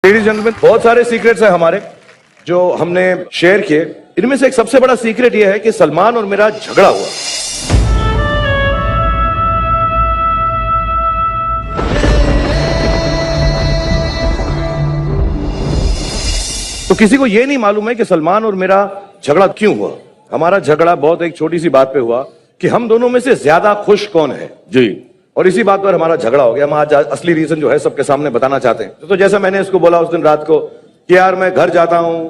Ladies gentleman, बहुत सारे secrets हैं हमारे जो हमने शेयर किए। इनमें से एक सबसे बड़ा सीक्रेट यह है कि सलमान और मेरा झगड़ा हुआ। तो किसी को यह नहीं मालूम है कि सलमान और मेरा झगड़ा क्यों हुआ। हमारा झगड़ा बहुत एक छोटी सी बात पे हुआ कि हम दोनों में से ज्यादा खुश कौन है जी, और इसी बात पर हमारा झगड़ा हो गया। हम आज असली रीजन जो है सबके सामने बताना चाहते हैं। तो जैसा मैंने इसको बोला उस दिन रात को कि यार मैं घर जाता हूं,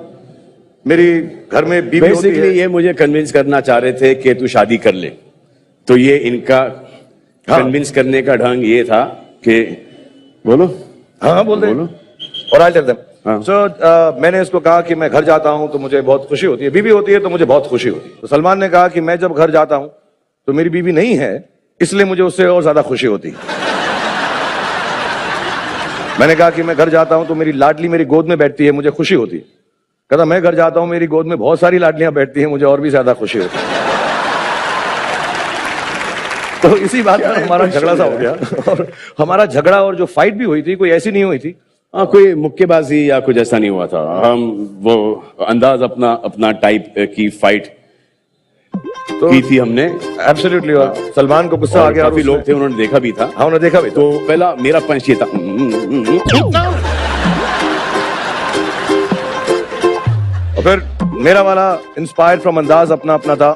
मेरी घर में बीवी होती है। ये मुझे कन्विंस करना चाह रहे थे कि तू शादी कर ले, तो ये इनका कन्विंस करने का ढंग ये था कि बोलो। हाँ बोल दे बोलो। और आई टेल देम सो मैंने इसको कहा कि मैं घर जाता हूं तो मुझे बहुत खुशी होती है, बीवी होती है तो मुझे बहुत खुशी होती है। तो सलमान ने कहा कि मैं जब घर जाता हूं तो मेरी बीवी नहीं है, इसलिए मुझे उससे और ज्यादा खुशी होती है। मैंने कहा कि मैं घर जाता हूं तो मेरी लाडली मेरी गोद में बैठती है, मुझे खुशी होती है। कहता मैं घर जाता हूं मेरी गोद में बहुत सारी लाडलियां बैठती हैं, मुझे और भी ज्यादा खुशी होती है। तो इसी बात पर हमारा झगड़ा सा हो गया। और हमारा झगड़ा और जो फाइट भी हुई थी कोई ऐसी नहीं हुई थी, कोई मुक्केबाजी या कुछ ऐसा नहीं हुआ था। हम वो अंदाज अपना टाइप की फाइट तो की थी हमने। एब्सोल्युटली। और सलमान को गुस्सा आ गया, काफी लोग थे, उन्होंने देखा भी था। हाँ उन्होंने देखा भी था। तो पहला मेरा पंच ये था। और फिर मेरा वाला इंस्पायर्ड फ्रॉम अंदाज अपना था।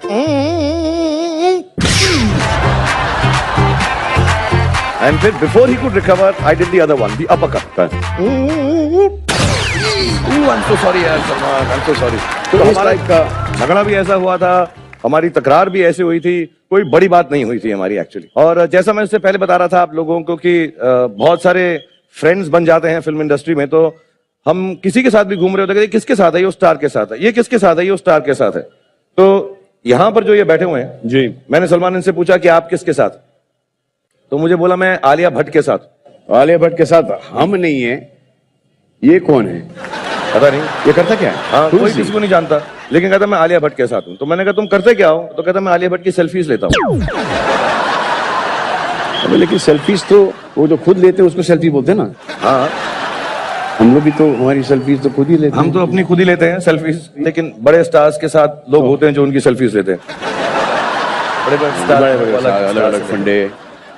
एंड फिर before he could recover I did the other one, the uppercut. I am so sorry यार Salman, I am so sorry. तो हमारा एक झगड़ा भी ऐसा हुआ था, हमारी तकरार भी ऐसे हुई थी, कोई बड़ी बात नहीं हुई थी हमारी एक्चुअली। और जैसा मैं इससे पहले बता रहा था आप लोगों को कि बहुत सारे फ्रेंड्स बन जाते हैं फिल्म इंडस्ट्री में। तो हम किसी के साथ भी घूम रहे होते हैं, किसके साथ है, ये उस स्टार के साथ है, ये किसके साथ है, ये उस स्टार के साथ है। तो यहां पर जो ये बैठे हुए हैं जी, मैंने सलमान इनसे पूछा कि आप किसके साथ, तो मुझे बोला मैं आलिया भट्ट के साथ। आलिया भट्ट के साथ हम नहीं है, ये कौन है पता नहीं, ये करता क्या है? हाँ कोई किसी को नहीं जानता, लेकिन कहता मैं आलिया भट्ट के साथ हूं। तो मैंने कहा तुम करते क्या हो, तो कहता मैं आलिया भट्ट की सेल्फीज लेता हूं। लेकिन सेल्फीज तो वो जो खुद लेते हैं उसको सेल्फी बोलते हैं ना। हाँ हम लोग भी तो हमारी सेल्फीज तो खुद ही लेते हैं। हम तो अपनी खुद ही लेते हैं सेल्फीज, लेकिन बड़े स्टार्स के साथ लोग होते हैं जो उनकी सेल्फीज लेते हैं। बड़े अलग अलग फंडे।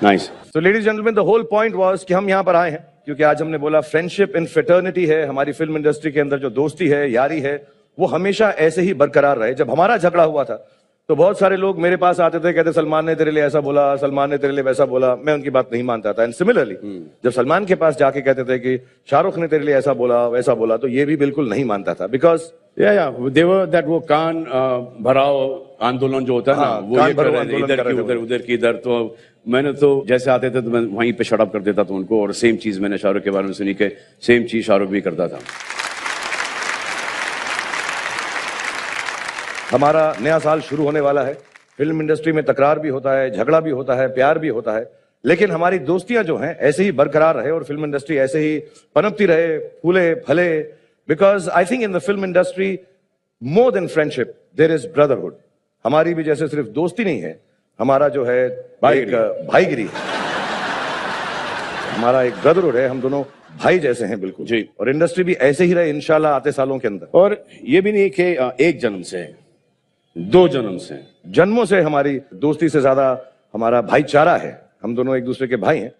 नाइस। तो ladies gentleman, the whole point was कि हम यहाँ पर आए हैं क्योंकि आज हमने बोला फ्रेंडशिप इन फ्रेटर्निटी है। हमारी फिल्म इंडस्ट्री के अंदर जो दोस्ती है, यारी है, वो हमेशा ऐसे ही बरकरार रहे। जब हमारा झगड़ा हुआ था तो बहुत सारे लोग मेरे पास आते थे, कहते सलमान ने तेरे लिए ऐसा बोला, सलमान ने तेरे लिए वैसा बोला। मैं उनकी बात नहीं मानता था। एंड सिमिलरली जब सलमान के पास जाके कहते थे कि शाहरुख ने तेरे लिए ऐसा बोला वैसा बोला, तो ये भी बिल्कुल नहीं मानता था। बिकॉज वो कान भराओ आंदोलन जो होता है ना, वो ये कर रहे थे, इधर की उधर, उधर की इधर। तो मैंने तो जैसे आते थे तो मैं वहीं पे शट अप कर देता था उनको। और सेम चीज मैंने शाहरुख के बारे में सुनी कि सेम चीज शाहरुख भी करता था। हमारा नया साल शुरू होने वाला है। फिल्म इंडस्ट्री में तकरार भी होता है, झगड़ा भी होता है, प्यार भी होता है, लेकिन हमारी दोस्तियां जो हैं ऐसे ही बरकरार रहे और फिल्म इंडस्ट्री ऐसे ही पनपती रहे, फूले फले। Because I think in the film industry more than friendship there is brotherhood. हमारी भी जैसे सिर्फ दोस्ती नहीं है, हमारा जो है भाईगिरी है, हमारा एक ब्रदरहुड है। हम दोनों भाई जैसे हैं बिल्कुल जी। और इंडस्ट्री भी ऐसे ही रहे इंशाल्लाह आते सालों के अंदर। और ये भी नहीं कि एक जन्म से, 2 जन्म से, जन्मों से हमारी दोस्ती से ज्यादा हमारा भाईचारा है। हम दोनों एक दूसरे के भाई हैं।